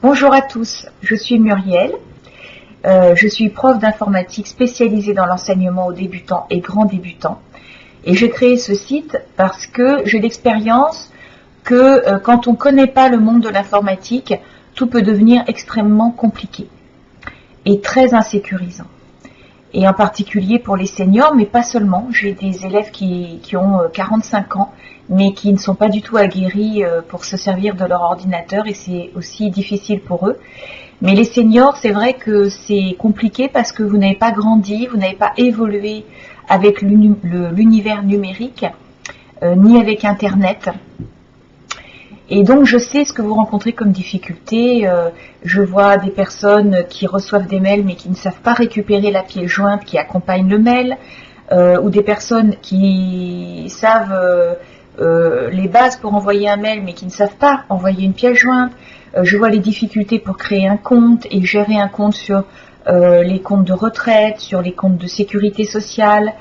Bonjour à tous, je suis Muriel, je suis prof d'informatique spécialisée dans l'enseignement aux débutants et grands débutants. Et j'ai créé ce site parce que j'ai l'expérience que quand on ne connaît pas le monde de l'informatique, tout peut devenir extrêmement compliqué et très insécurisant. Et en particulier pour les seniors, mais pas seulement. J'ai des élèves qui ont 45 ans, mais qui ne sont pas du tout aguerris pour se servir de leur ordinateur, et c'est aussi difficile pour eux. Mais les seniors, c'est vrai que c'est compliqué parce que vous n'avez pas grandi, vous n'avez pas évolué avec l'univers numérique, ni avec Internet. Et donc je sais ce que vous rencontrez comme difficulté. Je vois des personnes qui reçoivent des mails mais qui ne savent pas récupérer la pièce jointe qui accompagne le mail, ou des personnes qui savent les bases pour envoyer un mail mais qui ne savent pas envoyer une pièce jointe. Je vois les difficultés pour créer un compte et gérer un compte sur les comptes de retraite, sur les comptes de sécurité sociale,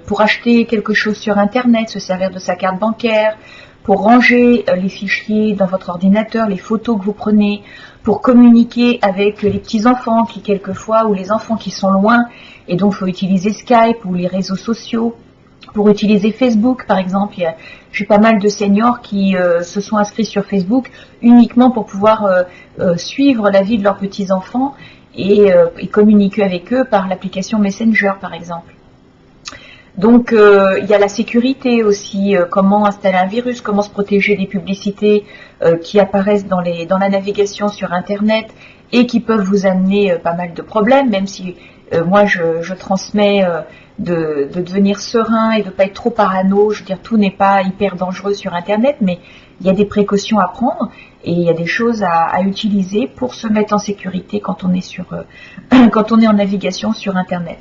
pour acheter quelque chose sur Internet, se servir de sa carte bancaire, pour ranger les fichiers dans votre ordinateur, les photos que vous prenez, pour communiquer avec les petits-enfants qui quelquefois, ou les enfants qui sont loin, et donc il faut utiliser Skype ou les réseaux sociaux, pour utiliser Facebook par exemple. J'ai pas mal de seniors qui se sont inscrits sur Facebook uniquement pour pouvoir suivre la vie de leurs petits-enfants et communiquer avec eux par l'application Messenger par exemple. Donc il y a la sécurité aussi, comment installer un virus, comment se protéger des publicités qui apparaissent dans la navigation sur Internet et qui peuvent vous amener pas mal de problèmes, même si moi je transmets de devenir serein et de ne pas être trop parano. Je veux dire, tout n'est pas hyper dangereux sur Internet, mais il y a des précautions à prendre et il y a des choses à utiliser pour se mettre en sécurité quand on est quand on est en navigation sur Internet.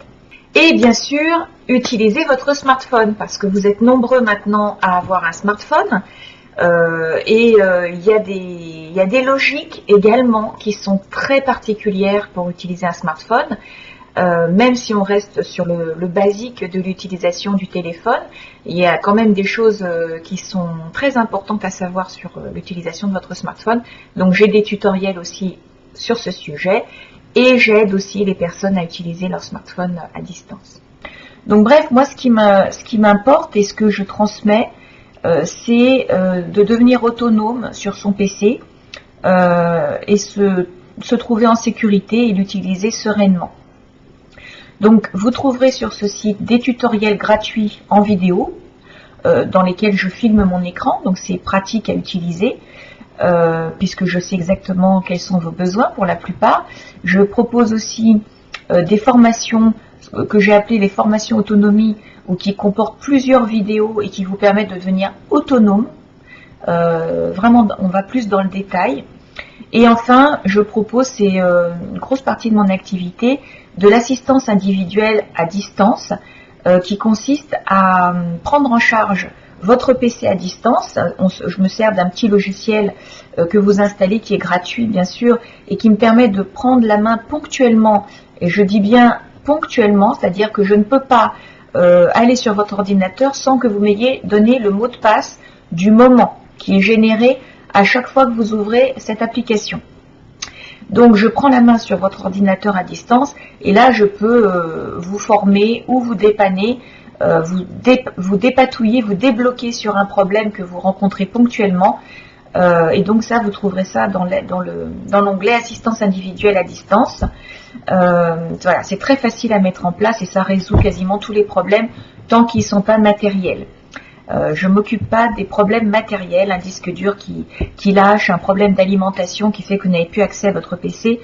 Et bien sûr, utilisez votre smartphone, parce que vous êtes nombreux maintenant à avoir un smartphone. Il y a des logiques également qui sont très particulières pour utiliser un smartphone. Même si on reste sur le basique de l'utilisation du téléphone, il y a quand même des choses qui sont très importantes à savoir sur l'utilisation de votre smartphone. Donc j'ai des tutoriels aussi sur ce sujet. Et j'aide aussi les personnes à utiliser leur smartphone à distance. Donc bref, moi ce qui m'importe et ce que je transmets, c'est de devenir autonome sur son PC et se trouver en sécurité et l'utiliser sereinement. Donc vous trouverez sur ce site des tutoriels gratuits en vidéo dans lesquels je filme mon écran, donc c'est pratique à utiliser. Puisque je sais exactement quels sont vos besoins pour la plupart. Je propose aussi des formations que j'ai appelées les formations autonomie, ou qui comportent plusieurs vidéos et qui vous permettent de devenir autonome. Vraiment, on va plus dans le détail. Et enfin, je propose, c'est une grosse partie de mon activité, de l'assistance individuelle à distance, qui consiste à prendre en charge votre PC à distance. Je me sers d'un petit logiciel que vous installez, qui est gratuit bien sûr, et qui me permet de prendre la main ponctuellement, et je dis bien ponctuellement, c'est-à-dire que je ne peux pas aller sur votre ordinateur sans que vous m'ayez donné le mot de passe du moment, qui est généré à chaque fois que vous ouvrez cette application. Donc je prends la main sur votre ordinateur à distance, et là je peux vous former ou vous dépanner, vous dépatouiller, vous débloquer sur un problème que vous rencontrez ponctuellement. Et donc ça, vous trouverez ça dans l'onglet assistance individuelle à distance. Voilà, c'est très facile à mettre en place et ça résout quasiment tous les problèmes tant qu'ils ne sont pas matériels. Je ne m'occupe pas des problèmes matériels, un disque dur qui lâche, un problème d'alimentation qui fait que vous n'avez plus accès à votre PC.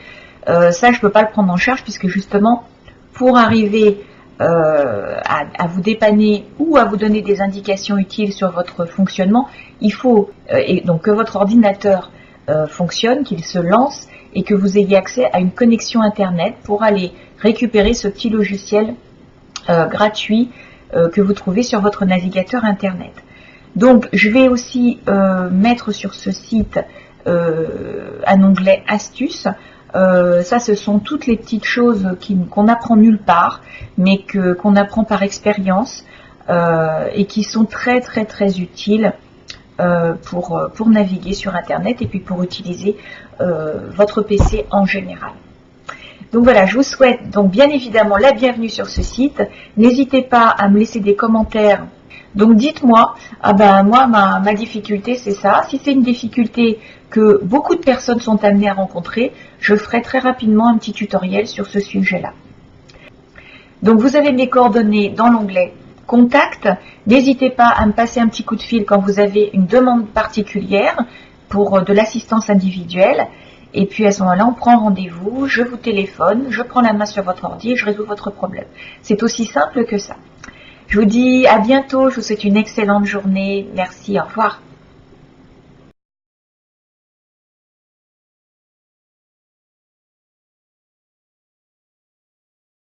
Ça, je ne peux pas le prendre en charge, puisque justement, pour arriver à vous dépanner ou à vous donner des indications utiles sur votre fonctionnement, il faut donc que votre ordinateur fonctionne, qu'il se lance et que vous ayez accès à une connexion Internet pour aller récupérer ce petit logiciel gratuit que vous trouvez sur votre navigateur Internet. Donc je vais aussi mettre sur ce site un onglet astuces. Ça, ce sont toutes les petites choses qu'on apprend nulle part, mais qu'on apprend par expérience et qui sont très très très utiles pour naviguer sur Internet et puis pour utiliser votre PC en général. Donc voilà, je vous souhaite donc bien évidemment la bienvenue sur ce site. N'hésitez pas à me laisser des commentaires. Donc dites-moi, ah ben moi ma difficulté c'est ça. Si c'est une difficulté que beaucoup de personnes sont amenées à rencontrer, je ferai très rapidement un petit tutoriel sur ce sujet-là. Donc vous avez mes coordonnées dans l'onglet Contact. N'hésitez pas à me passer un petit coup de fil quand vous avez une demande particulière pour de l'assistance individuelle. Et puis à ce moment-là, on prend rendez-vous, je vous téléphone, je prends la main sur votre ordi et je résous votre problème. C'est aussi simple que ça. Je vous dis à bientôt, je vous souhaite une excellente journée. Merci, au revoir.